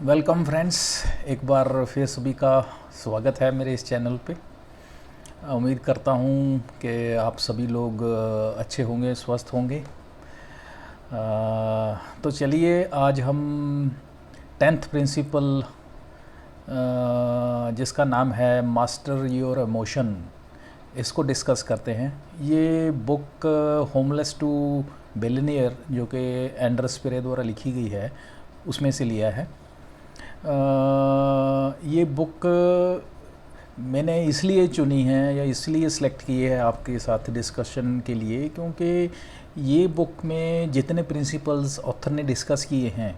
Welcome friends, एक बार फिर सभी का स्वागत है मेरे इस चैनल पे। उम्मीद करता हूँ कि आप सभी लोग अच्छे होंगे, स्वस्थ होंगे। तो चलिए आज हम 10th प्रिंसिपल जिसका नाम है मास्टर योर इमोशन, इसको डिस्कस करते हैं। ये बुक होमलेस टू बिलियनियर जो कि एंडर्स पिरे द्वारा लिखी गई है उसमें से लिया है। ये बुक मैंने इसलिए चुनी है या इसलिए सिलेक्ट की है आपके साथ डिस्कशन के लिए, क्योंकि ये बुक में जितने प्रिंसिपल्स ऑथर ने डिस्कस किए हैं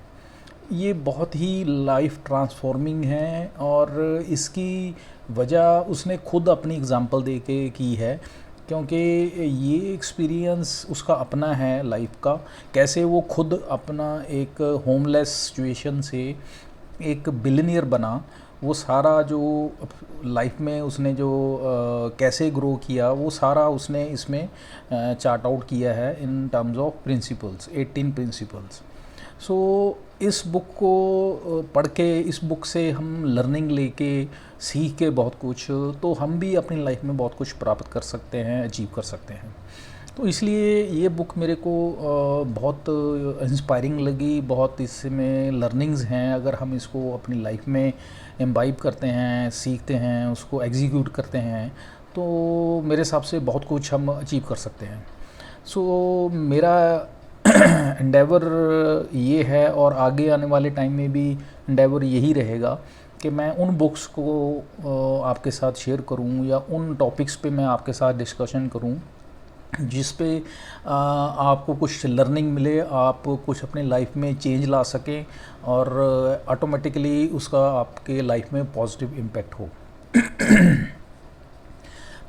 ये बहुत ही लाइफ ट्रांसफॉर्मिंग हैं, और इसकी वजह उसने खुद अपनी एग्जांपल दे के की है, क्योंकि ये एक्सपीरियंस उसका अपना है लाइफ का। कैसे वो खुद अपना एक होमलेस सिचुएशन से एक बिलियनियर बना, वो सारा जो लाइफ में उसने जो कैसे ग्रो किया वो सारा उसने इसमें चार्ट आउट किया है in terms of principles, 18 principles. So इस बुक को पढ़ के, इस बुक से हम लर्निंग लेके सीख के बहुत कुछ, तो हम भी अपनी लाइफ में बहुत कुछ प्राप्त कर सकते हैं, अचीव कर सकते हैं। तो इसलिए ये बुक मेरे को बहुत इंस्पायरिंग लगी। बहुत इसमें लर्निंग्स हैं, अगर हम इसको अपनी लाइफ में इम्बाइब करते हैं, सीखते हैं, उसको एग्जीक्यूट करते हैं, तो मेरे हिसाब से बहुत कुछ हम अचीव कर सकते हैं। सो मेरा एंडेवर ये है, और आगे आने वाले टाइम में भी एंडेवर यही रहेगा कि मैं उन बुक्स को आपके साथ शेयर करूं, या उन टॉपिक्स पे मैं आपके साथ डिस्कशन करूं जिस पे आपको कुछ लर्निंग मिले, आप कुछ अपने लाइफ में चेंज ला सकें, और ऑटोमेटिकली उसका आपके लाइफ में पॉजिटिव इम्पैक्ट हो।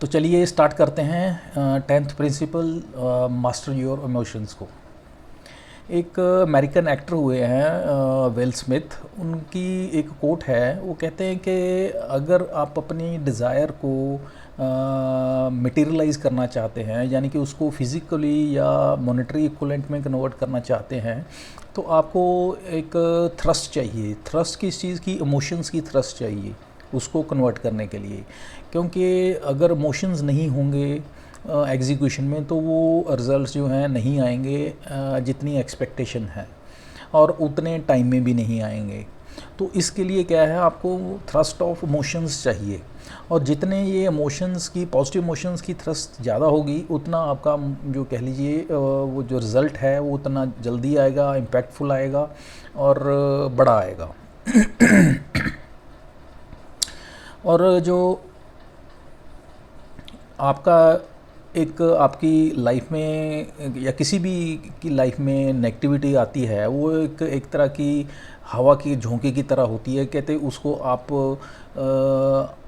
तो चलिए स्टार्ट करते हैं 10th principal master your emotions को। एक अमेरिकन एक्टर हुए हैं विल स्मिथ, उनकी एक कोट है। वो कहते हैं कि अगर आप अपनी डिज़ायर को मटेरियलाइज करना चाहते हैं, यानी कि उसको फिज़िकली या मॉनेटरी इक्विवेलेंट में कन्वर्ट करना चाहते हैं, तो आपको एक थ्रस्ट चाहिए। थ्रस्ट किस चीज़ की? इमोशंस की थ्रस्ट चाहिए उसको कन्वर्ट करने के लिए, क्योंकि अगर इमोशंस नहीं होंगे एग्जीक्यूशन में तो वो रिज़ल्ट्स जो हैं नहीं आएंगे जितनी एक्सपेक्टेशन है, और उतने टाइम में भी नहीं आएंगे। तो इसके लिए क्या है, आपको थ्रस्ट ऑफ इमोशंस चाहिए, और जितने ये इमोशंस की, पॉजिटिव इमोशंस की थ्रस्ट ज़्यादा होगी, उतना आपका जो कह लीजिए वो जो रिज़ल्ट है वो उतना जल्दी आएगा, इम्पैक्टफुल आएगा और बड़ा आएगा। और जो आपका एक आपकी लाइफ में या किसी भी की लाइफ में नेगेटिविटी आती है, वो एक तरह की हवा की झोंके की तरह होती है। कहते उसको आप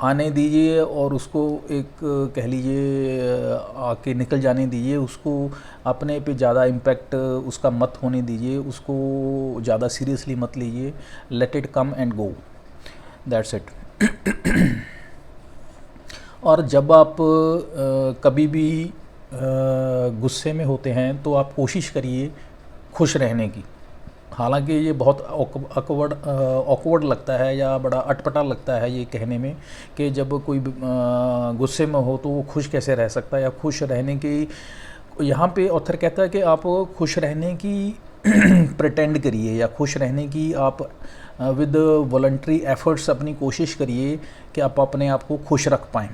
आने दीजिए और उसको एक कह लीजिए आके निकल जाने दीजिए, उसको अपने पे ज़्यादा इम्पैक्ट उसका मत होने दीजिए, उसको ज़्यादा सीरियसली मत लीजिए। Let it come and go, that's it. और जब आप कभी भी गुस्से में होते हैं तो आप कोशिश करिए खुश रहने की। हालांकि ये बहुत ऑकवर्ड लगता है या बड़ा अटपटा लगता है ये कहने में कि जब कोई गुस्से में हो तो वो खुश कैसे रह सकता है, या खुश रहने की। यहाँ पे ऑथर कहता है कि आप खुश रहने की प्रिटेंड करिए, या खुश रहने की आप विद वॉलंटरी एफर्ट्स अपनी कोशिश करिए कि आप अपने आप को खुश रख पाएँ।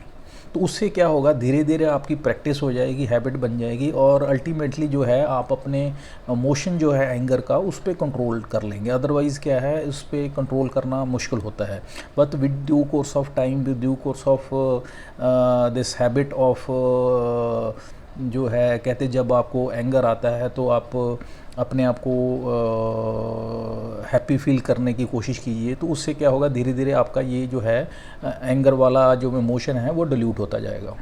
तो उससे क्या होगा, धीरे धीरे आपकी प्रैक्टिस हो जाएगी, हैबिट बन जाएगी, और अल्टीमेटली जो है आप अपने इमोशन जो है एंगर का, उस पर कंट्रोल कर लेंगे। अदरवाइज़ क्या है, उस पर कंट्रोल करना मुश्किल होता है। But with due course of time, with due course of this habit of जो है, कहते जब आपको एंगर आता है तो आप अपने आप को हैप्पी फील करने की कोशिश कीजिए। तो उससे क्या होगा, धीरे धीरे आपका ये जो है एंगर वाला जो इमोशन है वो डिल्यूट होता जाएगा।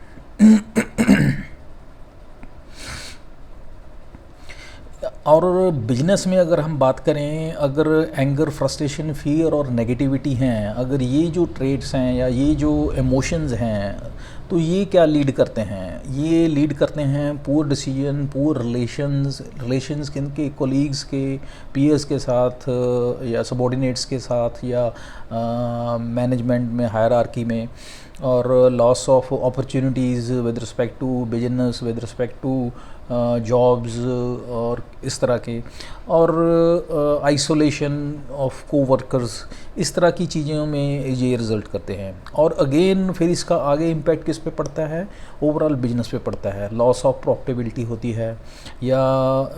और बिजनेस में अगर हम बात करें, अगर एंगर, फ्रस्ट्रेशन, फियर और नेगेटिविटी हैं, अगर ये जो ट्रेड्स हैं या ये जो इमोशंस हैं, तो ये क्या लीड करते हैं? ये लीड करते हैं पुअर डिसीजन, पुअर रिलेशंस किनके, कोलीग्स के, पीयर्स के साथ या सबॉर्डिनेट्स के साथ या मैनेजमेंट में, हायरार्की में, और loss of opportunities with respect to business, with respect to jobs और इस तरह के, और आइसोलेशन ऑफ कोवर्कर्स, इस तरह की चीज़ों में ये रिज़ल्ट करते हैं। और अगेन फिर इसका आगे इम्पैक्ट किस पे पड़ता है? ओवरऑल बिजनेस पे पड़ता है। लॉस ऑफ प्रॉफिटेबिलिटी होती है, या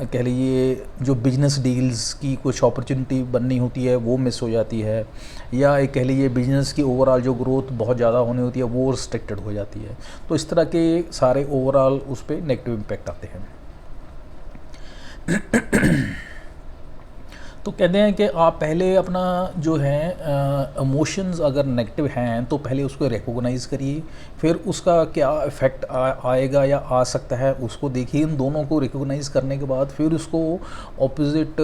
कह लीजिए जो बिजनेस डील्स की कुछ अपॉर्चुनिटी बननी होती है वो मिस हो जाती है, या एक कह लीजिए बिजनेस की ओवरऑल जो ग्रोथ बहुत ज़्यादा होनी होती है वो रिस्ट्रिक्टेड हो जाती है। तो इस तरह के सारे ओवरऑल उस पर नेगेटिव इम्पैक्ट आते हैं। तो कहते हैं कि आप पहले अपना जो है इमोशंस अगर नेगेटिव हैं तो पहले उसको रिकॉग्नाइज़ करिए, फिर उसका क्या इफ़ेक्ट आएगा या आ सकता है उसको देखिए। इन दोनों को रिकॉग्नाइज़ करने के बाद फिर उसको ऑपोजिट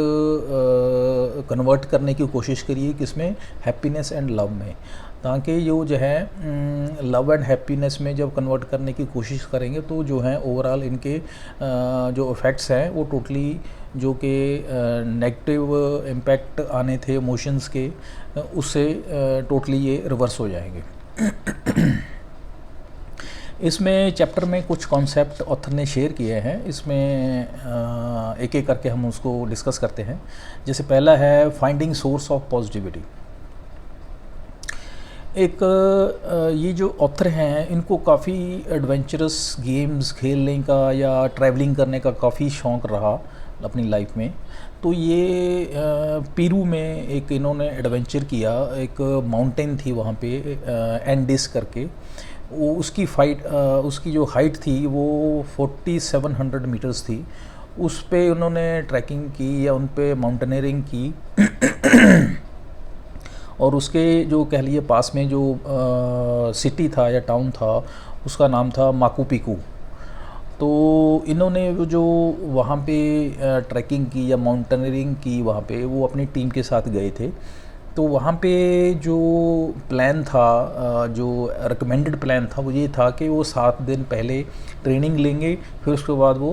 कन्वर्ट करने की कोशिश करिए, किसमें? हैप्पीनेस एंड लव में। ताकि जो है लव एंड हैप्पीनेस में जब कन्वर्ट करने की कोशिश करेंगे तो जो है ओवरऑल इनके जो इफ़ेक्ट्स हैं वो टोटली जो कि नेगेटिव इम्पैक्ट आने थे इमोशंस के, उससे टोटली ये रिवर्स हो जाएंगे। इसमें चैप्टर में कुछ कॉन्सेप्ट ऑथर ने शेयर किए हैं, इसमें एक एक करके हम उसको डिस्कस करते हैं। जैसे पहला है फाइंडिंग सोर्स ऑफ पॉजिटिविटी। एक ये जो ऑथर हैं इनको काफ़ी एडवेंचरस गेम्स खेलने का या ट्रैवलिंग करने का काफ़ी शौक़ रहा अपनी लाइफ में। तो ये पेरू में एक इन्होंने एडवेंचर किया। एक माउंटेन थी वहाँ पे एंडिस करके, वो उसकी जो हाइट थी वो 4700 मीटर्स थी। उस पे उन्होंने ट्रैकिंग की या उन पे माउंटेनियरिंग की। और उसके जो कह लिए पास में जो सिटी था या टाउन था उसका नाम था माकू पिकू। तो इन्होंने जो वहाँ पे ट्रैकिंग की या माउंटेनियरिंग की वहाँ पे, वो अपनी टीम के साथ गए थे। तो वहाँ पे जो प्लान था, जो रिकमेंडेड प्लान था वो ये था कि वो 7 दिन पहले ट्रेनिंग लेंगे, फिर उसके बाद वो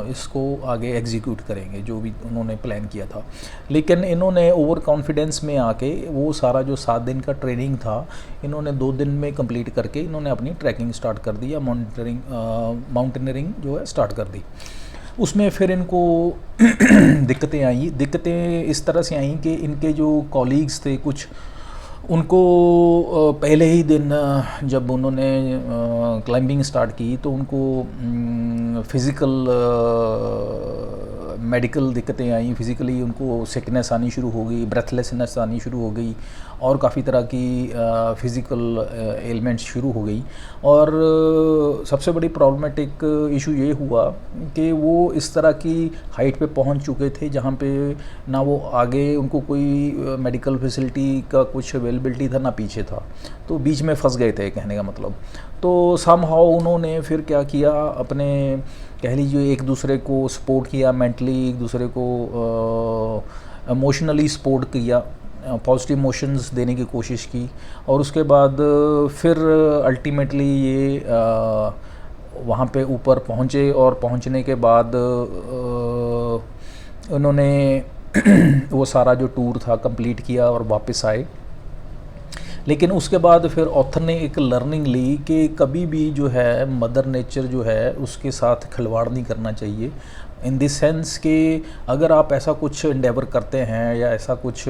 इसको आगे एग्जीक्यूट करेंगे जो भी उन्होंने प्लान किया था। लेकिन इन्होंने ओवर कॉन्फिडेंस में आके वो सारा जो 7 दिन का ट्रेनिंग था इन्होंने 2 दिन में कंप्लीट करके इन्होंने अपनी ट्रैकिंग स्टार्ट कर दी या माउंटेनियरिंग जो है स्टार्ट कर दी। उसमें फिर इनको दिक्कतें इस तरह से आईं कि इनके जो कॉलीग्स थे कुछ, उनको पहले ही दिन जब उन्होंने क्लाइंबिंग स्टार्ट की तो उनको फिज़िकल मेडिकल दिक्कतें आई। फिज़िकली उनको सिकनेस आनी शुरू हो गई, ब्रेथलेसनेस आनी शुरू हो गई, और काफ़ी तरह की फ़िज़िकल एलिमेंट्स शुरू हो गई। और सबसे बड़ी प्रॉब्लमेटिक इशू ये हुआ कि वो इस तरह की हाइट पे पहुंच चुके थे जहाँ पे ना वो आगे उनको कोई मेडिकल फैसिलिटी का कुछ अवेलेबिलिटी था ना पीछे था, तो बीच में फंस गए थे कहने का मतलब। तो समहाउ उन्होंने फिर क्या किया, अपने कह लीजिए एक दूसरे को सपोर्ट किया, मेंटली एक दूसरे को इमोशनली सपोर्ट किया, पॉजिटिव इमोशंस देने की कोशिश की। और उसके बाद फिर अल्टीमेटली ये वहाँ पे ऊपर पहुँचे, और पहुँचने के बाद उन्होंने वो सारा जो टूर था कंप्लीट किया और वापस आए। लेकिन उसके बाद फिर ऑथर ने एक लर्निंग ली कि कभी भी जो है मदर नेचर जो है उसके साथ खिलवाड़ नहीं करना चाहिए। इन दिस सेंस कि अगर आप ऐसा कुछ एंडेवर करते हैं या ऐसा कुछ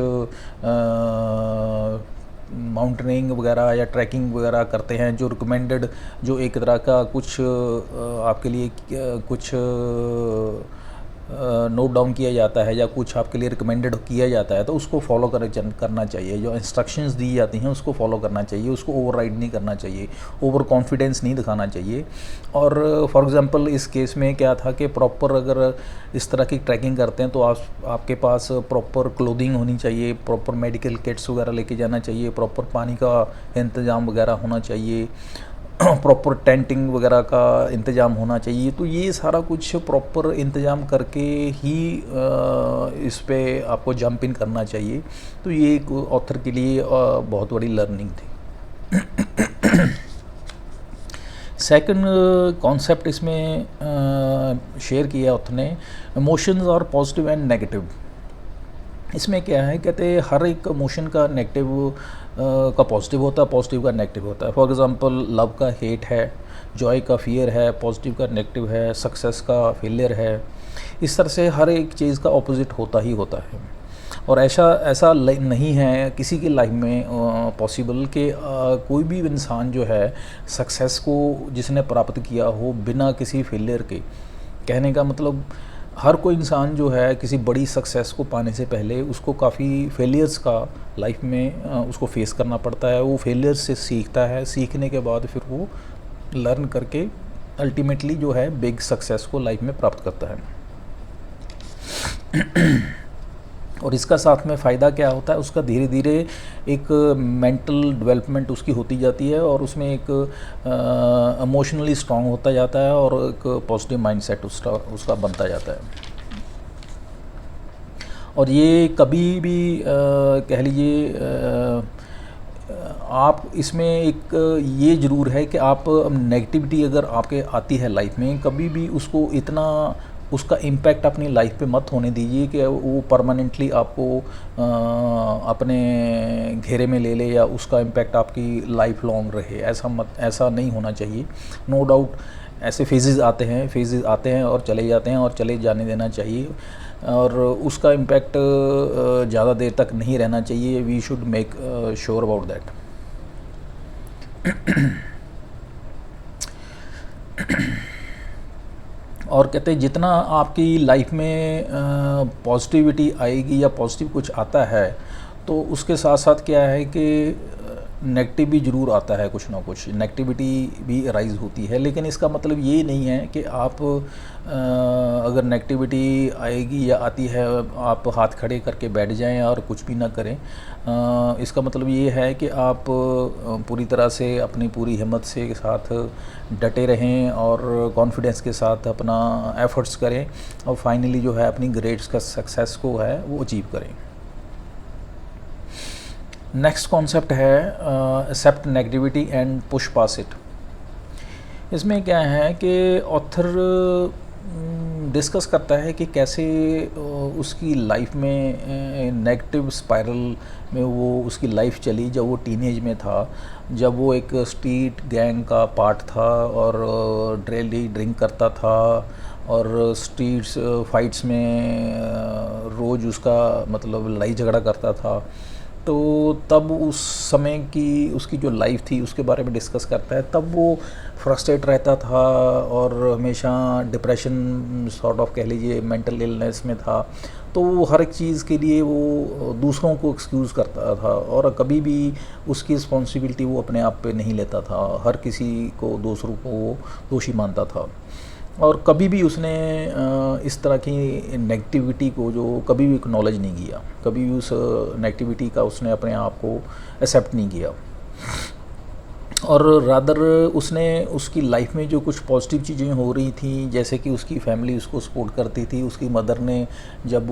माउंटेनिंग वगैरह या ट्रैकिंग वगैरह करते हैं जो रिकमेंडेड, जो एक तरह का कुछ आपके लिए कुछ नोट डाउन किया जाता है या कुछ आपके लिए रिकमेंडेड किया जाता है, तो उसको फॉलो करना चाहिए। जो इंस्ट्रक्शंस दी जाती हैं उसको फॉलो करना चाहिए, उसको ओवरराइड नहीं करना चाहिए, ओवर कॉन्फिडेंस नहीं दिखाना चाहिए। और फॉर एग्जांपल इस केस में क्या था कि प्रॉपर अगर इस तरह की ट्रैकिंग करते हैं तो आपके पास प्रॉपर क्लोथिंग होनी चाहिए, प्रॉपर मेडिकल किट्स वगैरह लेके जाना चाहिए, प्रॉपर पानी का इंतज़ाम वगैरह होना चाहिए, प्रॉपर टेंटिंग वगैरह का इंतज़ाम होना चाहिए। तो ये सारा कुछ प्रॉपर इंतज़ाम करके ही इस पे आपको जंप इन करना चाहिए। तो ये एक ऑथर के लिए बहुत बड़ी लर्निंग थी। सेकंड कॉन्सेप्ट इसमें शेयर किया उसने, इमोशंस और पॉजिटिव एंड नेगेटिव। इसमें क्या है, कहते हैं हर एक इमोशन का नेगेटिव का पॉजिटिव होता है, पॉजिटिव का नेगेटिव होता है। फॉर एग्जांपल लव का हेट है, जॉय का फियर है, पॉजिटिव का नेगेटिव है, सक्सेस का फेलियर है। इस तरह से हर एक चीज़ का ऑपोजिट होता ही होता है। और ऐसा ऐसा नहीं है किसी की लाइफ में पॉसिबल कि कोई भी इंसान जो है सक्सेस को जिसने प्राप्त किया हो बिना किसी फेलियर के। कहने का मतलब हर कोई इंसान जो है किसी बड़ी सक्सेस को पाने से पहले उसको काफ़ी फेलियर्स का लाइफ में उसको फेस करना पड़ता है। वो फेलियर्स से सीखता है, सीखने के बाद फिर वो लर्न करके अल्टीमेटली जो है बिग सक्सेस को लाइफ में प्राप्त करता है। और इसका साथ में फ़ायदा क्या होता है, उसका धीरे धीरे एक मेंटल डेवलपमेंट उसकी होती जाती है और उसमें एक इमोशनली स्ट्रांग होता जाता है और एक पॉजिटिव माइंडसेट उसका बनता जाता है। और ये कभी भी कह लीजिए आप इसमें एक ये ज़रूर है कि आप नेगेटिविटी अगर आपके आती है लाइफ में, कभी भी उसको इतना उसका इम्पैक्ट अपनी लाइफ पे मत होने दीजिए कि वो परमानेंटली आपको अपने घेरे में ले ले या उसका इम्पैक्ट आपकी लाइफ लॉन्ग रहे। ऐसा नहीं होना चाहिए। नो डाउट ऐसे फेजेस आते हैं और चले जाते हैं और चले जाने देना चाहिए और उसका इम्पैक्ट ज़्यादा देर तक नहीं रहना चाहिए। We should make sure about that. और कहते हैं जितना आपकी लाइफ में पॉजिटिविटी आएगी या पॉजिटिव कुछ आता है तो उसके साथ साथ क्या है कि नेगेटिव भी ज़रूर आता है, कुछ ना कुछ नेगेटिविटी भी राइज होती है। लेकिन इसका मतलब ये नहीं है कि आप अगर नेगेटिविटी आएगी या आती है आप हाथ खड़े करके बैठ जाएं और कुछ भी ना करें। इसका मतलब ये है कि आप पूरी तरह से अपनी पूरी हिम्मत से साथ डटे रहें और कॉन्फिडेंस के साथ अपना एफर्ट्स करें और फाइनली जो है अपनी ग्रेड्स का सक्सेस को है वो अचीव करें। नेक्स्ट कॉन्सेप्ट है accept negativity and push past it. इसमें क्या है कि ऑथर डिस्कस करता है कि कैसे उसकी लाइफ में नेगेटिव स्पाइरल में वो उसकी लाइफ चली जब वो टीनेज में था, जब वो एक स्ट्रीट गैंग का पार्ट था और डेली ड्रिंक करता था और स्ट्रीट्स फाइट्स में रोज़ उसका मतलब लड़ाई झगड़ा करता था। तो तब उस समय की उसकी जो लाइफ थी उसके बारे में डिस्कस करता है। तब वो फ्रस्ट्रेट रहता था और हमेशा डिप्रेशन सॉर्ट ऑफ कह लीजिए मेंटल इलनेस में था। तो वो हर एक चीज़ के लिए वो दूसरों को एक्सक्यूज़ करता था और कभी भी उसकी रिस्पॉन्सिबिलिटी वो अपने आप पे नहीं लेता था। हर किसी को दूसरों को वो दोषी मानता था और कभी भी उसने इस तरह की नेगेटिविटी को जो कभी भी एक्नॉलेज नहीं किया, कभी भी उस नेगेटिविटी का उसने अपने आप को एक्सेप्ट नहीं किया। और रादर उसने उसकी लाइफ में जो कुछ पॉजिटिव चीज़ें हो रही थी, जैसे कि उसकी फैमिली उसको सपोर्ट करती थी। उसकी मदर ने जब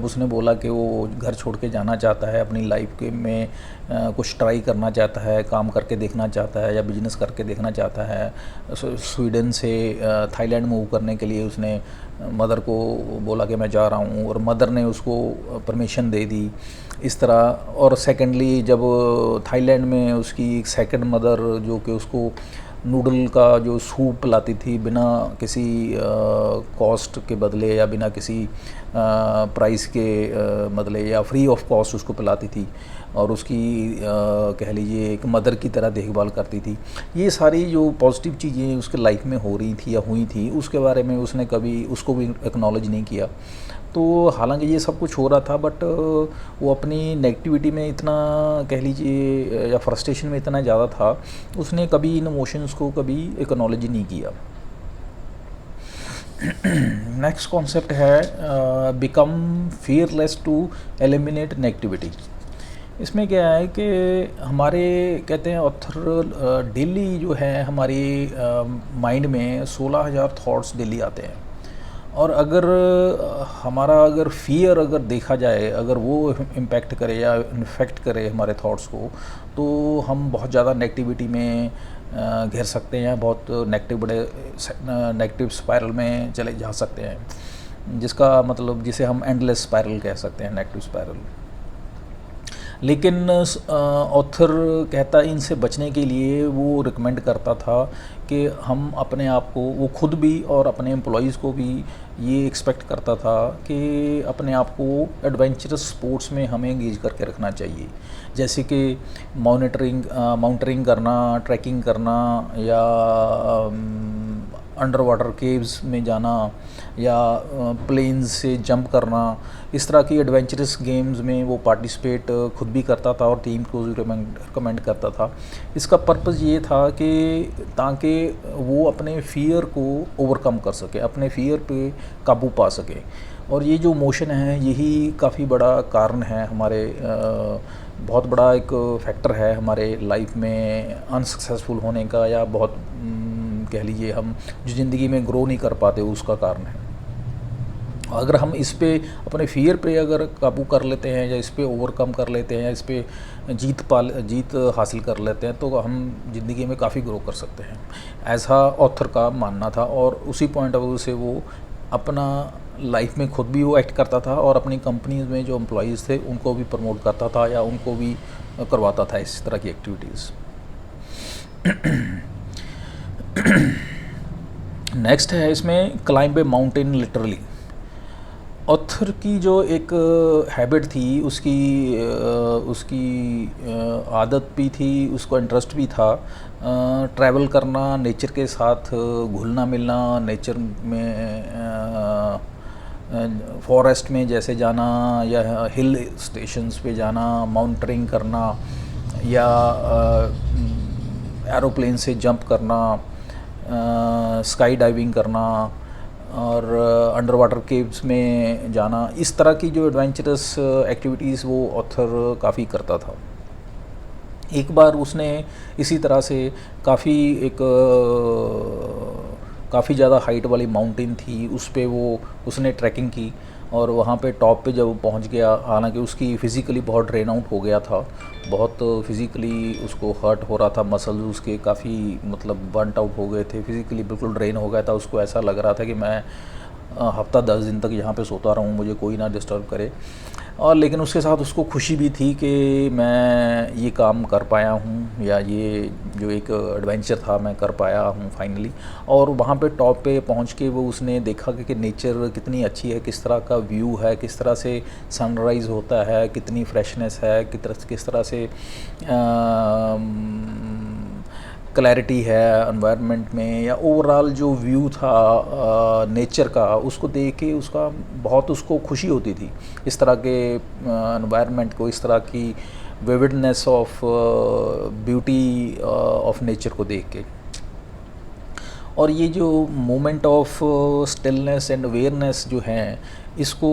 उसने बोला कि वो घर छोड़ के जाना चाहता है, अपनी लाइफ के में कुछ ट्राई करना चाहता है, काम करके देखना चाहता है या बिजनेस करके देखना चाहता है, स्वीडन से थाईलैंड मूव करने के लिए उसने मदर को बोला कि मैं जा रहा हूँ और मदर ने उसको परमिशन दे दी इस तरह। और सेकेंडली जब थाईलैंड में उसकी एक सेकंड मदर जो कि उसको नूडल का जो सूप पिलाती थी बिना किसी कॉस्ट के बदले या बिना किसी प्राइस के बदले या फ्री ऑफ कॉस्ट उसको पिलाती थी और उसकी कह लीजिए एक मदर की तरह देखभाल करती थी। ये सारी जो पॉजिटिव चीज़ें उसके लाइफ में हो रही थी या हुई थी उसके बारे में उसने कभी उसको भी एक्नॉलेज नहीं किया। तो हालांकि ये सब कुछ हो रहा था बट वो अपनी नेगेटिविटी में इतना कह लीजिए या फ्रस्ट्रेशन में इतना ज़्यादा था, उसने कभी इन इमोशंस को कभी एक्नॉलेज नहीं किया। नेक्स्ट कॉन्सेप्ट है become fearless to eliminate negativity. इसमें क्या है कि हमारे कहते हैं ऑथर डेली जो है हमारी माइंड में 16,000 थॉट्स डेली आते हैं और अगर हमारा अगर फियर अगर देखा जाए, अगर वो इम्पैक्ट करे या इन्फेक्ट करे हमारे थॉट्स को, तो हम बहुत ज़्यादा नेगेटिविटी में घेर सकते हैं, बहुत नेगेटिव बड़े नेगेटिव स्पाइरल में चले जा सकते हैं, जिसका मतलब जिसे हम एंडलेस स्पाइरल कह सकते हैं, नेगेटिव स्पाइरल। लेकिन ऑथर कहता इनसे बचने के लिए वो रिकमेंड करता था कि हम अपने आप को, वो खुद भी और अपने एम्प्लॉइज़ को भी ये एक्सपेक्ट करता था कि अपने आप को एडवेंचरस स्पोर्ट्स में हमें एंगेज करके रखना चाहिए, जैसे कि माउंटेनिंग करना, ट्रैकिंग करना, या अंडर वाटर केव्स में जाना, या प्लेन्स से जंप करना। इस तरह की एडवेंचरस गेम्स में वो पार्टिसिपेट खुद भी करता था और टीम को रिकमेंड करता था। इसका पर्पज़ ये था कि ताकि वो अपने फ़ियर को ओवरकम कर सके, अपने फ़ियर पे काबू पा सके। और ये जो मोशन है यही काफ़ी बड़ा कारण है हमारे, बहुत बड़ा एक फैक्टर है हमारे लाइफ में अनसक्सेसफुल होने का, या बहुत कह लीजिए हम जो ज़िंदगी में ग्रो नहीं कर पाते उसका कारण है। अगर हम इस पे, अपने फ़ियर पे अगर काबू कर लेते हैं, या इस पे ओवरकम कर लेते हैं, या इस पे जीत हासिल कर लेते हैं, तो हम ज़िंदगी में काफ़ी ग्रो कर सकते हैं, ऐसा ऑथर का मानना था। और उसी पॉइंट ऑफ व्यू से वो अपना लाइफ में खुद भी वो एक्ट करता था, और अपनी कंपनीज में जो एम्प्लॉइज़ थे उनको भी प्रमोट करता था, या उनको भी करवाता था इस तरह की एक्टिविटीज़। नेक्स्ट है इसमें क्लाइंब ए माउंटेन लिटरली। ऑथर की जो एक हैबिट थी, उसकी आदत भी थी, उसको इंटरेस्ट भी था, ट्रैवल करना, नेचर के साथ घुलना मिलना, नेचर में फॉरेस्ट में जैसे जाना, या हिल स्टेशंस पे जाना, माउंटेनिंग करना, या एरोप्लेन से जंप करना, स्काई डाइविंग करना, और अंडर वाटर केव्स में जाना। इस तरह की जो एडवेंचरस एक्टिविटीज़ वो ऑथर काफ़ी करता था। एक बार उसने इसी तरह से काफ़ी ज़्यादा हाइट वाली माउंटेन थी, उस पे उसने ट्रैकिंग की, और वहाँ पे टॉप पे जब पहुँच गया, हालांकि उसकी फ़िज़िकली बहुत ड्रेन आउट हो गया था, बहुत फ़िज़िकली उसको हर्ट हो रहा था, मसल्स उसके काफ़ी मतलब बर्नट आउट हो गए थे, फ़िज़िकली बिल्कुल ड्रेन हो गया था। उसको ऐसा लग रहा था कि मैं हफ्ता 10 दिन तक यहाँ पे सोता रहूँ, मुझे कोई ना डिस्टर्ब करे। और लेकिन उसके साथ उसको खुशी भी थी कि मैं ये काम कर पाया हूँ, या ये जो एक एडवेंचर था मैं कर पाया हूँ फाइनली। और वहाँ पे टॉप पे पहुँच के वो उसने देखा कि नेचर कितनी अच्छी है, किस तरह का व्यू है, किस तरह से सनराइज़ होता है, कितनी फ्रेशनेस है, किस तरह से क्लैरिटी है एनवायरनमेंट में, या ओवरऑल जो व्यू था नेचर का, उसको देख के उसको खुशी होती थी इस तरह के एनवायरनमेंट को, इस तरह की vividness of beauty of nature को देख के। और ये जो moment of stillness and awareness जो हैं, इसको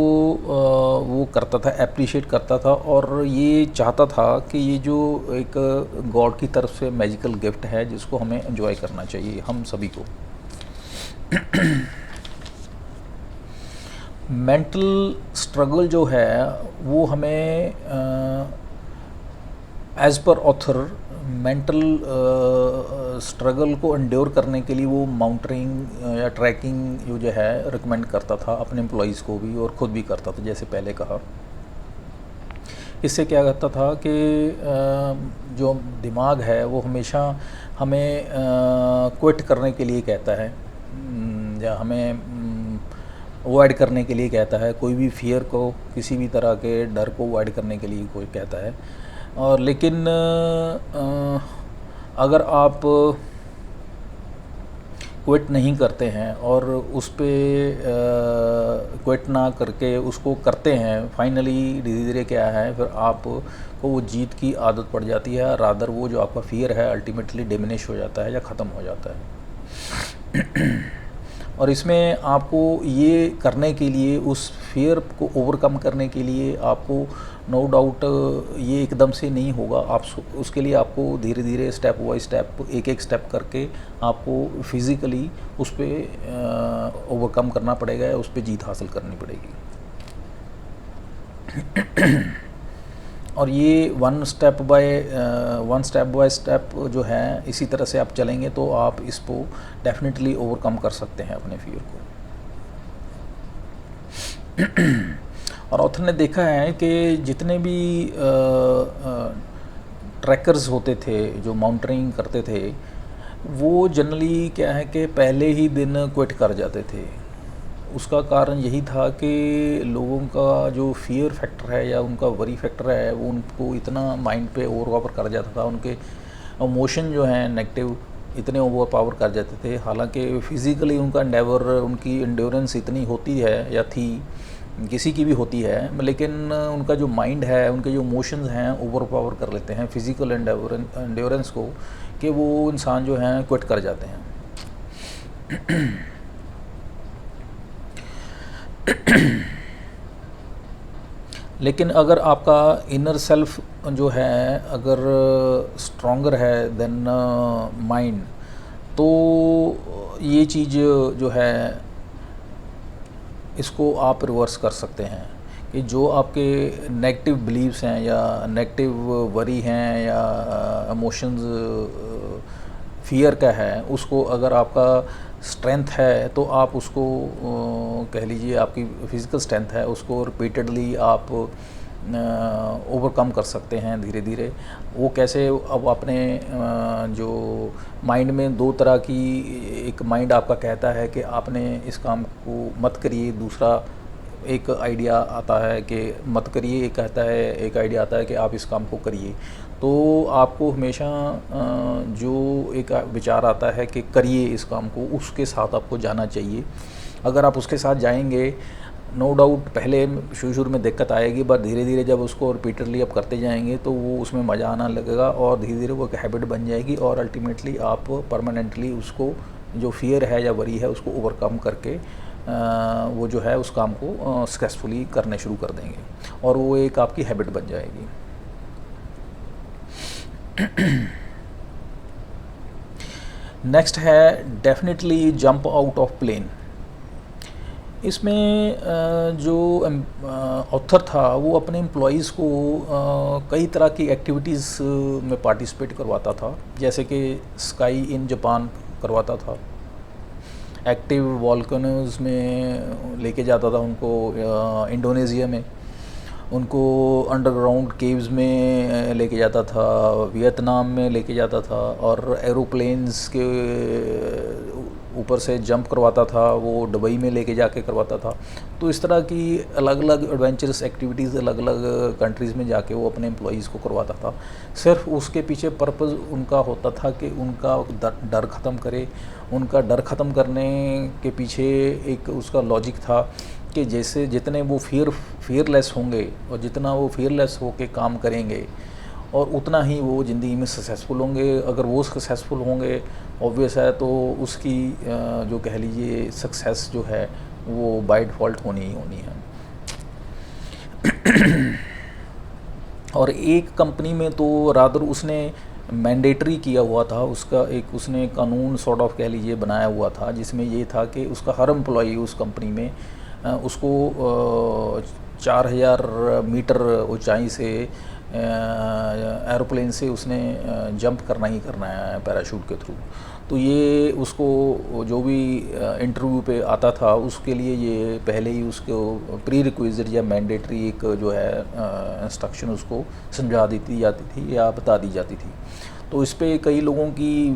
वो करता था, अप्रिशिएट करता था, और ये चाहता था कि ये जो एक गॉड की तरफ से मैजिकल गिफ्ट है जिसको हमें एंजॉय करना चाहिए हम सभी को। मेंटल स्ट्रगल जो है वो हमें as per author mental struggle को एंड्योर करने के लिए वो माउंटेनिंग या ट्रैकिंग जो है रिकमेंड करता था अपने एम्प्लॉइज़ को भी, और ख़ुद भी करता था, जैसे पहले कहा। इससे क्या करता था कि जो दिमाग है वो हमेशा हमें क्विट करने के लिए कहता है, या हमें अवॉइड करने के लिए कहता है, कोई भी फियर को, किसी भी तरह के डर को अवॉइड करने के लिए कोई कहता है। और लेकिन अगर आप क्विट नहीं करते हैं और उस पे क्विट ना करके उसको करते हैं, फाइनली धीरे धीरे क्या है, फिर आपको वो जीत की आदत पड़ जाती है, रादर वो जो आपका फियर है अल्टीमेटली डिमिनिश हो जाता है या ख़त्म हो जाता है। और इसमें आपको ये करने के लिए, उस फियर को ओवरकम करने के लिए आपको नो डाउट ये एकदम से नहीं होगा, आप उसके लिए आपको धीरे धीरे स्टेप बाय स्टेप, एक एक स्टेप करके आपको फिज़िकली उस पर ओवरकम करना पड़ेगा, या उस पर जीत हासिल करनी पड़ेगी। और ये वन स्टेप बाय स्टेप जो है इसी तरह से आप चलेंगे तो आप इसको डेफिनेटली ओवरकम कर सकते हैं अपने फियर को। और ऑथर ने देखा है कि जितने भी ट्रैकर्स होते थे जो माउंटेनिंग करते थे वो जनरली क्या है कि पहले ही दिन क्विट कर जाते थे। उसका कारण यही था कि लोगों का जो फियर फैक्टर है या उनका वरी फैक्टर है वो उनको इतना माइंड पे ओवर पावर कर जाता था, उनके इमोशन जो हैं नेगेटिव इतने ओवर पावर कर जाते थे। हालांकि फिज़िकली उनका एंडेवर, उनकी एंड्योरेंस इतनी होती है या थी, किसी की भी होती है, लेकिन उनका जो माइंड है, उनके जो इमोशंस हैं ओवर पावर कर लेते हैं फिज़िकल एंड्योरेंस को, कि वो इंसान जो हैं क्विट कर जाते हैं। लेकिन अगर आपका इनर सेल्फ जो है अगर स्ट्रॉन्गर है देन माइंड, तो ये चीज़ जो है इसको आप रिवर्स कर सकते हैं कि जो आपके नेगेटिव बिलीव्स हैं या नेगेटिव वरी हैं या इमोशंस फियर का है, उसको अगर आपका स्ट्रेंथ है तो आप उसको कह लीजिए आपकी फिज़िकल स्ट्रेंथ है, उसको रिपीटेडली आप ओवरकम कर सकते हैं धीरे धीरे। वो कैसे, अब अपने जो माइंड में दो तरह की, एक माइंड आपका कहता है कि आपने इस काम को मत करिए, दूसरा एक आइडिया आता है कि मत करिए, एक कहता है, एक आइडिया आता है कि आप इस काम को करिए। तो आपको हमेशा जो एक विचार आता है कि करिए इस काम को, उसके साथ आपको जाना चाहिए। अगर आप उसके साथ जाएंगे, नो डाउट पहले शुरू में दिक्कत आएगी, बट धीरे धीरे जब उसको रिपीटेडली आप करते जाएंगे तो वो उसमें मज़ा आना लगेगा और धीरे धीरे वो एक हैबिट बन जाएगी और अल्टीमेटली आप परमानेंटली उसको जो फियर है या वरी है उसको ओवरकम करके वो जो है उस काम को सक्सेसफुली करने शुरू कर देंगे और वो एक आपकी हैबिट बन जाएगी। नेक्स्ट है definitely jump out of plane. इसमें जो ऑथर था वो अपने एम्प्लॉइज़ को कई तरह की एक्टिविटीज़ में पार्टिसिपेट करवाता था, जैसे कि स्काई इन जापान करवाता था, एक्टिव वॉल्केनोज़ में लेके जाता था उनको, इंडोनेशिया में उनको अंडरग्राउंड केव्स में लेके जाता था, वियतनाम में लेके जाता था और एरोप्लेन्स के ऊपर से जंप करवाता था, वो दुबई में लेके जाके करवाता था। तो इस तरह की अलग अलग एडवेंचरस एक्टिविटीज़ अलग अलग कंट्रीज़ में जाके वो अपने एम्प्लॉइज़ को करवाता था। सिर्फ उसके पीछे पर्पज़ उनका होता था कि उनका डर ख़त्म करे। उनका डर ख़त्म करने के पीछे एक उसका लॉजिक था कि जैसे जितने वो फियरलेस होंगे और जितना वो फियरलेस होके काम करेंगे और उतना ही वो ज़िंदगी में सक्सेसफुल होंगे। अगर वो सक्सेसफुल होंगे ऑब्वियस है तो उसकी जो कह लीजिए सक्सेस जो है वो बाय डिफ़ॉल्ट होनी ही होनी है। और एक कंपनी में तो रादर उसने मैंडेटरी किया हुआ था, उसका एक उसने कानून सॉर्ट ऑफ कह लीजिए बनाया हुआ था, जिसमें ये था कि उसका हर एम्प्लॉई उस कंपनी में उसको 4000 मीटर ऊंचाई से एरोप्लेन से उसने जंप करना ही करना है पैराशूट के थ्रू। तो ये उसको जो भी इंटरव्यू पे आता था उसके लिए ये पहले ही उसको प्री रिक्विजिट या मैंडेटरी एक जो है इंस्ट्रक्शन उसको समझा दी जाती थी या बता दी जाती थी। तो इस पे कई लोगों की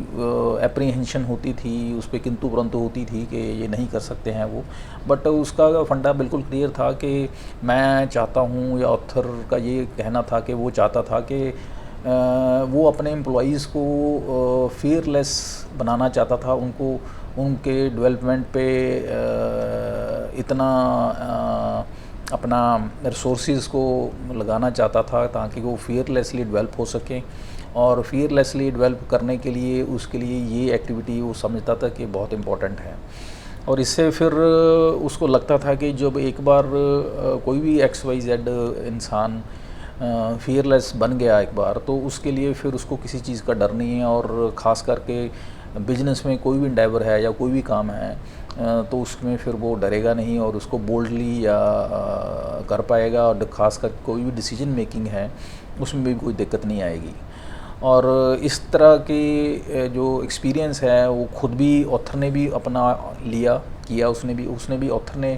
एप्रीहेंशन होती थी, उस पर किंतु परंतु होती थी कि ये नहीं कर सकते हैं वो, बट उसका फंडा बिल्कुल क्लियर था कि मैं चाहता हूँ, या ऑथर का ये कहना था कि वो चाहता था कि वो अपने एम्प्लॉइज़ को फियरलेस बनाना चाहता था, उनको उनके डेवलपमेंट पे इतना अपना रिसोर्सेज को लगाना चाहता था ताकि वो फियरलेसली डेवलप हो सकें। और फियरलेसली डेवलप करने के लिए उसके लिए ये एक्टिविटी वो समझता था कि बहुत इम्पोर्टेंट है। और इससे फिर उसको लगता था कि जब एक बार कोई भी XYZ इंसान फियरलेस बन गया एक बार, तो उसके लिए फिर उसको किसी चीज़ का डर नहीं है। और ख़ास करके बिजनेस में कोई भी इंडेवर है या कोई भी काम है तो उसमें फिर वो डरेगा नहीं और उसको बोल्डली या कर पाएगा, और ख़ासकर कोई भी डिसीजन मेकिंग है उसमें भी कोई दिक्कत नहीं आएगी। और इस तरह के जो एक्सपीरियंस है वो खुद भी ऑथर ने भी अपना लिया किया, उसने भी ऑथर ने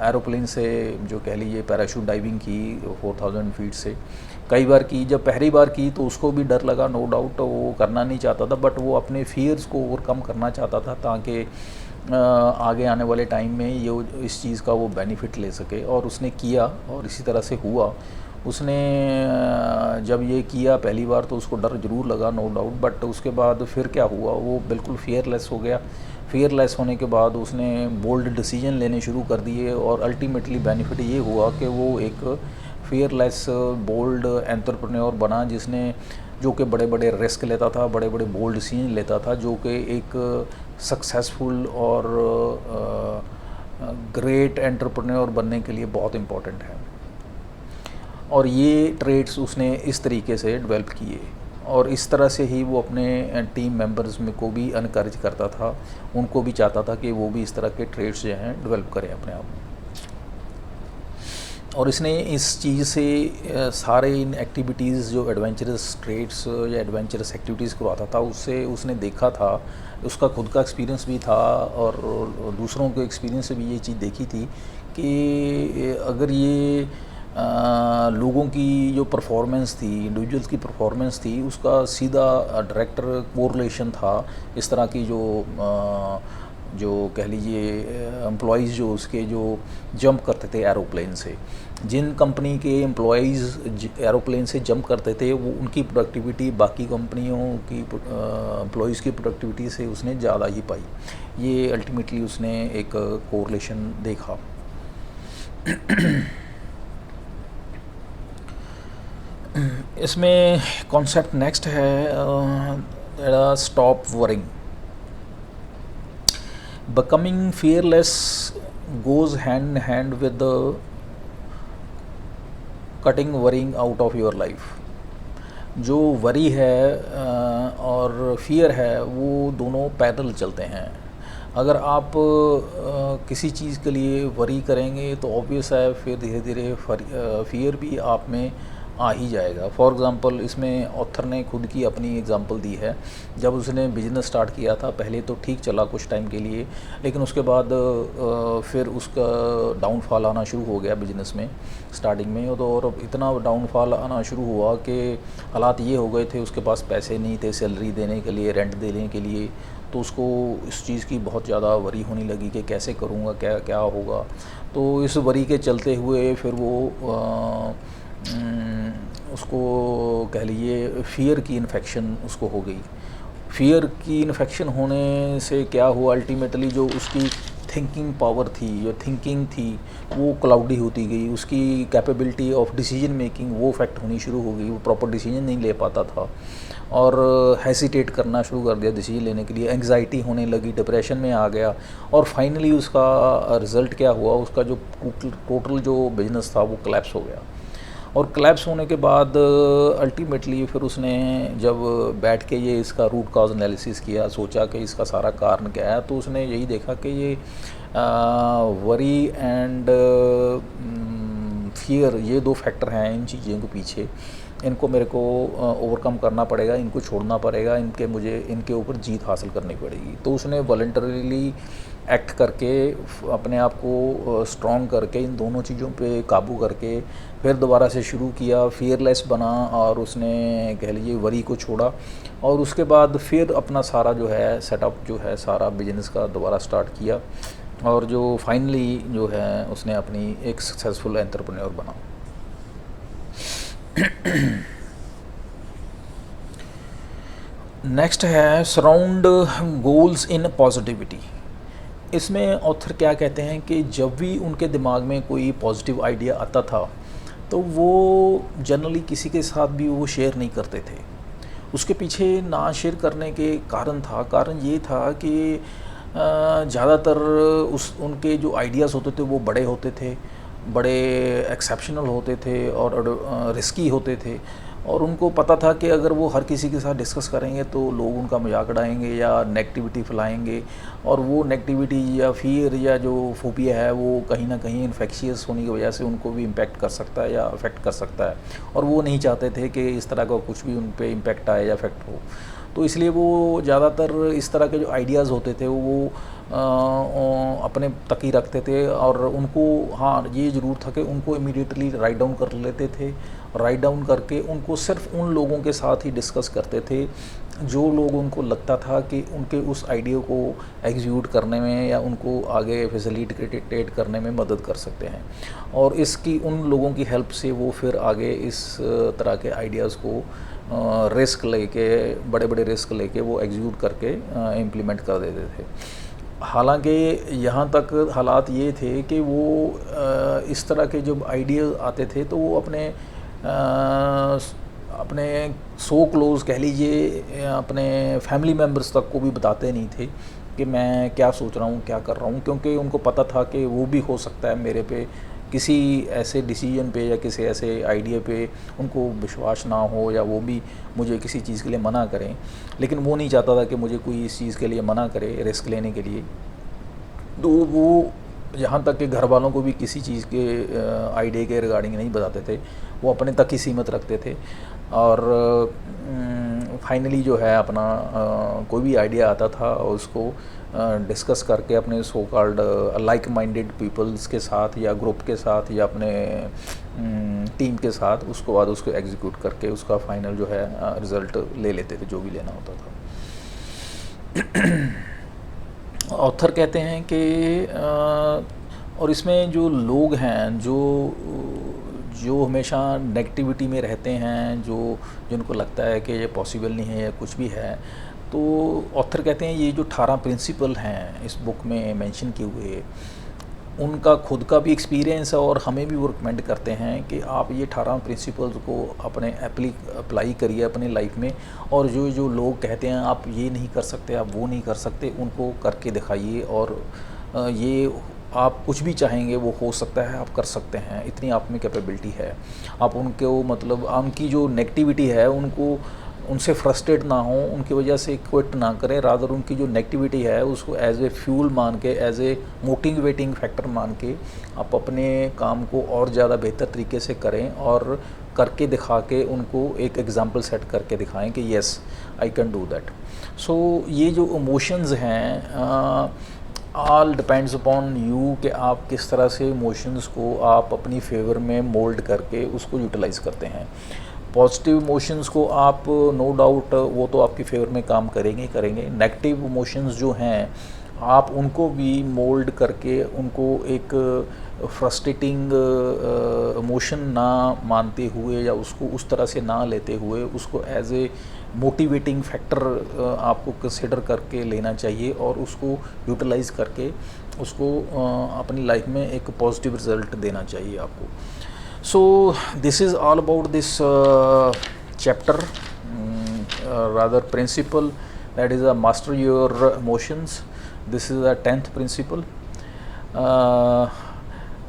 एरोप्लेन से जो कह लीजिए पैराशूट डाइविंग की 4000 फीट से कई बार की। जब पहली बार की तो उसको भी डर लगा, नो डाउट, वो करना नहीं चाहता था, बट वो अपने फियर्स को ओवरकम करना चाहता था ताकि आगे आने वाले टाइम में ये इस चीज़ का वो बेनिफिट ले सके, और उसने किया और इसी तरह से हुआ। उसने जब ये किया पहली बार तो उसको डर ज़रूर लगा, नो डाउट, बट उसके बाद फिर क्या हुआ, वो बिल्कुल फियरलेस हो गया। फियरलेस होने के बाद उसने बोल्ड डिसीजन लेने शुरू कर दिए, और अल्टीमेटली बेनिफिट ये हुआ कि वो एक फियरलेस बोल्ड एंटरप्रेन्योर बना, जिसने जो कि बड़े बड़े रिस्क लेता था, बड़े बड़े बोल्ड डिसीजन लेता था, जो कि एक सक्सेसफुल और ग्रेट एंटरप्रेन्योर बनने के लिए बहुत इम्पोर्टेंट है। और ये ट्रेड्स उसने इस तरीके से डेवलप किए, और इस तरह से ही वो अपने टीम मेंबर्स में को भी इनकरेज करता था, उनको भी चाहता था कि वो भी इस तरह के ट्रेड्स जो हैं डेवलप करें अपने आप में। और इसने इस चीज़ से सारे इन एक्टिविटीज़ जो एडवेंचरस ट्रेड्स या एडवेंचरस एक्टिविटीज़ करवाता था, उससे उसने देखा था, उसका खुद का एक्सपीरियंस भी था और दूसरों के एक्सपीरियंस से भी ये चीज़ देखी थी कि अगर ये लोगों की जो परफॉर्मेंस थी, इंडिविजुअल्स की परफॉर्मेंस थी, उसका सीधा डायरेक्टर कोरिलेशन था इस तरह की जो कह लीजिए एम्प्लॉइज़ जो उसके जो जंप करते थे एरोप्लेन से, जिन कंपनी के एम्प्लॉइज़ एरोप्लेन से जंप करते थे वो उनकी प्रोडक्टिविटी बाकी कंपनियों की एम्प्लॉइज़ की प्रोडक्टिविटी से उसने ज़्यादा ही पाई। ये अल्टीमेटली उसने एक कोरिलेशन देखा। इसमें कॉन्सेप्ट नेक्स्ट है stop worrying. Becoming fearless goes hand in hand with cutting worrying out of your life. जो वरी है और फियर है वो दोनों पैरेलल चलते हैं। अगर आप किसी चीज़ के लिए वरी करेंगे तो ऑब्वियस है फिर धीरे धीरे फियर भी आप में आ ही जाएगा। फॉर एग्ज़ाम्पल इसमें ऑथर ने खुद की अपनी एग्ज़ाम्पल दी है। जब उसने बिज़नेस स्टार्ट किया था पहले तो ठीक चला कुछ टाइम के लिए, लेकिन उसके बाद फिर उसका डाउनफॉल आना शुरू हो गया बिज़नेस में स्टार्टिंग में। तो और इतना डाउनफॉल आना शुरू हुआ कि हालात ये हो गए थे, उसके पास पैसे नहीं थे सैलरी देने के लिए, रेंट देने के लिए, तो उसको इस चीज़ की बहुत ज़्यादा वरी होने लगी कि कैसे करूँगा, क्या क्या होगा। तो इस वरी के चलते हुए फिर वो उसको कह लीजिए फ़ियर की इन्फेक्शन उसको हो गई। फ़ियर की इन्फेक्शन होने से क्या हुआ, अल्टीमेटली जो उसकी थिंकिंग पावर थी, जो थिंकिंग थी, वो क्लाउडी होती गई। उसकी कैपेबिलिटी ऑफ डिसीजन मेकिंग वो इफेक्ट होनी शुरू हो गई। वो प्रॉपर डिसीजन नहीं ले पाता था और हेसिटेट करना शुरू कर दिया डिसीजन लेने के लिए। एंग्जाइटी होने लगी, डिप्रेशन में आ गया, और फाइनली उसका रिज़ल्ट क्या हुआ, उसका जो टोटल जो बिज़नेस था वो कोलैप्स हो गया। और कोलैप्स होने के बाद अल्टीमेटली फिर उसने जब बैठ के ये इसका रूट कॉज एनालिसिस किया, सोचा कि इसका सारा कारण क्या है, तो उसने यही देखा कि ये वरी एंड फियर, ये दो फैक्टर हैं इन चीज़ों के पीछे। इनको मेरे को ओवरकम करना पड़ेगा, इनको छोड़ना पड़ेगा, इनके ऊपर जीत हासिल करनी पड़ेगी। तो उसने वॉलंटरीली एक्ट करके अपने आप को स्ट्रॉन्ग करके इन दोनों चीज़ों पे काबू करके फिर दोबारा से शुरू किया, फियरलेस बना, और उसने कह लीजिए वरी को छोड़ा। और उसके बाद फिर अपना सारा जो है सेटअप जो है सारा बिजनेस का दोबारा स्टार्ट किया, और जो फाइनली जो है उसने अपनी एक सक्सेसफुल एंटरप्रेन्योर बना। नेक्स्ट है सराउंड गोल्स इन पॉजिटिविटी। इसमें ऑथर क्या कहते हैं कि जब भी उनके दिमाग में कोई पॉजिटिव आइडिया आता था तो वो जनरली किसी के साथ भी वो शेयर नहीं करते थे। उसके पीछे ना शेयर करने के कारण ये था कि ज़्यादातर उनके जो आइडियाज़ होते थे वो बड़े होते थे, बड़े एक्सेप्शनल होते थे और रिस्की होते थे, और उनको पता था कि अगर वो हर किसी के साथ डिस्कस करेंगे तो लोग उनका मजाक उड़ाएंगे या नेगेटिविटी फैलाएंगे, और वो नेगेटिविटी या फियर या जो फोबिया है वो कहीं ना कहीं इन्फेक्शियस होने की वजह से उनको भी इम्पेक्ट कर सकता है या अफेक्ट कर सकता है, और वो नहीं चाहते थे कि इस तरह का कुछ भी उन पर इम्पेक्ट आए या अफेक्ट हो। तो इसलिए वो ज़्यादातर इस तरह के जो आइडियाज़ होते थे वो अपने तक ही रखते थे, और उनको हाँ ये ज़रूर था कि उनको इमीडिएटली राइट डाउन कर लेते थे। राइट डाउन करके उनको सिर्फ उन लोगों के साथ ही डिस्कस करते थे जो लोग उनको लगता था कि उनके उस आइडिया को एग्जीक्यूट करने में या उनको आगे फैसिलिटेट करने में मदद कर सकते हैं, और इसकी उन लोगों की हेल्प से वो फिर आगे इस तरह के आइडियाज़ को रिस्क लेके, बड़े बड़े रिस्क लेके वो एग्जीक्यूट करके इम्प्लीमेंट कर देते थे। हालांकि यहाँ तक हालात ये थे कि वो इस तरह के जब आइडिया आते थे तो वो अपने सो क्लोज कह लीजिए अपने फैमिली मेम्बर्स तक को भी बताते नहीं थे कि मैं क्या सोच रहा हूँ, क्या कर रहा हूँ, क्योंकि उनको पता था कि वो भी हो सकता है मेरे पे किसी ऐसे डिसीजन पे या किसी ऐसे आइडिया पे उनको विश्वास ना हो, या वो भी मुझे किसी चीज़ के लिए मना करें। लेकिन वो नहीं चाहता था कि मुझे कोई इस चीज़ के लिए मना करे रिस्क लेने के लिए। तो वो यहाँ तक कि घर वालों को भी किसी चीज़ के आइडिया के रिगार्डिंग नहीं बताते थे, वो अपने तक ही सीमित रखते थे। और फाइनली जो है अपना कोई भी आइडिया आता था उसको डिस्कस करके अपने so called like minded peoples के साथ या ग्रुप के साथ या अपने टीम के साथ उसको बाद उसको एग्जीक्यूट करके उसका फाइनल जो है रिज़ल्ट ले लेते थे जो भी लेना होता था। ऑथर कहते हैं कि और इसमें जो लोग हैं जो हमेशा नेगेटिविटी में रहते हैं, जिनको लगता है कि ये पॉसिबल नहीं है या कुछ भी है, तो ऑथर कहते हैं ये जो 18 प्रिंसिपल हैं इस बुक में मेंशन किए हुए, उनका खुद का भी एक्सपीरियंस है और हमें भी वो रिकमेंड करते हैं कि आप ये 18 प्रिंसिपल्स को अपने अप्लाई करिए अपनी लाइफ में, और जो लोग कहते हैं आप ये नहीं कर सकते, आप वो नहीं कर सकते, उनको करके दिखाइए, और ये आप कुछ भी चाहेंगे वो हो सकता है, आप कर सकते हैं, इतनी आप में कैपेबिलिटी है। आप उनको मतलब उनकी जो नेगेटिविटी है उनसे फ्रस्ट्रेट ना हो, उनकी वजह से क्विट ना करें, रादर उनकी जो नेगेटिविटी है उसको एज ए फ्यूल मान के, एज ए मोटिवेटिंग फैक्टर मान के आप अपने काम को और ज़्यादा बेहतर तरीके से करें, और करके दिखा के उनको एक एग्ज़ाम्पल सेट करके दिखाएं कि yes I can do that. So ये जो इमोशंस हैं ऑल डिपेंड्स अपॉन यू कि आप किस तरह से इमोशंस को आप अपनी फेवर में मोल्ड करके उसको यूटिलाइज़ करते हैं। पॉजिटिव इमोशंस को आप नो डाउट वो तो आपकी फेवर में काम करेंगे। नेगेटिव इमोशंस जो हैं आप उनको भी मोल्ड करके उनको एक फ्रस्ट्रेटिंग इमोशन ना मानते हुए या उसको उस तरह से ना लेते हुए उसको एज ए मोटिवेटिंग फैक्टर आपको कंसिडर करके लेना चाहिए, और उसको यूटिलाइज़ करके उसको अपनी लाइफ में एक पॉजिटिव रिज़ल्ट देना चाहिए आपको। So this is all about this chapter, rather principle, that is master your emotions. This is the 10th principle.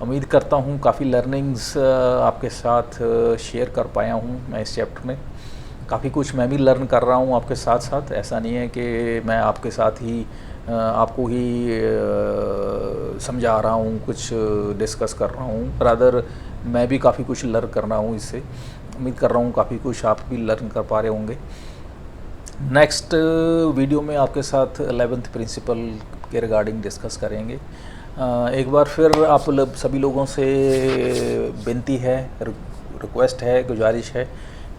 उम्मीद करता हूँ काफ़ी लर्निंग्स आपके साथ शेयर कर पाया हूँ मैं इस चैप्टर में। काफ़ी कुछ मैं भी लर्न कर रहा हूँ आपके साथ साथ, ऐसा नहीं है कि मैं आपके साथ ही आपको ही समझा रहा हूँ, कुछ डिस्कस कर रहा हूँ, रादर मैं भी काफ़ी कुछ लर्न कर रहा हूँ इससे। उम्मीद कर रहा हूँ काफ़ी कुछ आप भी लर्न कर पा रहे होंगे। नेक्स्ट वीडियो में आपके साथ 11th प्रिंसिपल के रिगार्डिंग डिस्कस करेंगे। एक बार फिर आप सभी लोगों से विनती है, रिक्वेस्ट है, गुजारिश है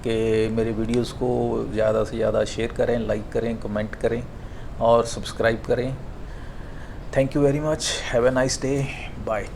कि मेरे वीडियोस को ज़्यादा से ज़्यादा शेयर करें, लाइक करें, कमेंट करें और सब्सक्राइब करें। Thank you very much, have a nice day, bye.